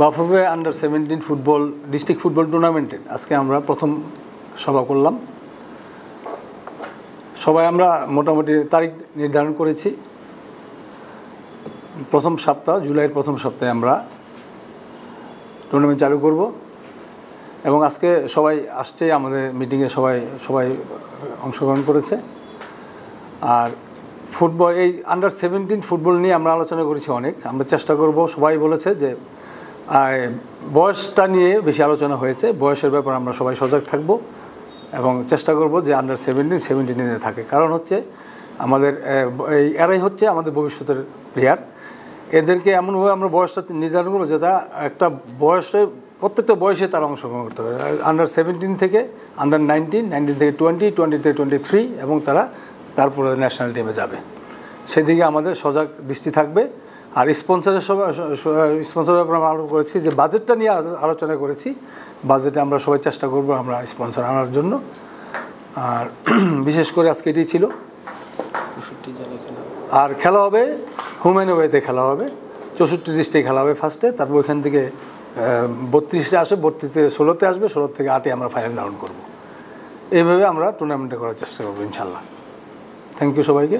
Bafufe আন্ডার-17 football district football টুর্নামেন্টের আজকে আমরা প্রথম সভা করলাম। সবাই আমরা মোটামুটি তারিখ নির্ধারণ করেছি। প্রথম সপ্তাহ জুলাইয়ের প্রথম সপ্তাহে আমরা টুর্নামেন্ট চালু করব এবং আজকে সবাই আসছে, আমাদের মিটিংয়ে সবাই অংশগ্রহণ করেছে। আর ফুটবল এই আন্ডার-17 ফুটবল নিয়ে আমরা আলোচনা করেছি অনেক। আমরা চেষ্টা করব, সবাই বলেছে যে বয়সটা নিয়ে বেশি আলোচনা হয়েছে, বয়সের ব্যাপারে আমরা সবাই সজাগ থাকব এবং চেষ্টা করব যে আন্ডার-17 থাকে। কারণ হচ্ছে আমাদের এরাই হচ্ছে আমাদের ভবিষ্যতের প্লেয়ার। এদেরকে এমনভাবে আমরা বয়সটা নির্ধারণ করবো যে তারা একটা বয়সে প্রত্যেকটা বয়সে তারা অংশগ্রহণ করতে হবে। আন্ডার-17 থেকে আন্ডার-19, 19 থেকে 20, 20 থেকে 23 এবং তারা তারপরে ন্যাশনাল টিমে যাবে। সেদিকে আমাদের সজাগ দৃষ্টি থাকবে। আর স্পন্সরের ব্যাপারে আমরা আলোচনা করেছি, যে বাজেটটা নিয়ে আলোচনা করেছি। বাজেটে আমরা সবাই চেষ্টা করব আমরা স্পন্সর আনার জন্য। আর বিশেষ করে আজকে এটি ছিল। আর খেলা হবে হোম অ্যান্ড ওয়েতে, খেলা হবে 64 ডিস্ট্রিক্টে খেলা হবে ফার্স্টে, তারপর ওইখান থেকে 32-এ আসবে, 32 থেকে 16-তে আসবে, 16 থেকে 8-এ আমরা ফাইনাল রাউন্ড করব। এইভাবে আমরা টুর্নামেন্টে করার চেষ্টা করবো ইনশাল্লাহ। থ্যাংক ইউ সবাইকে।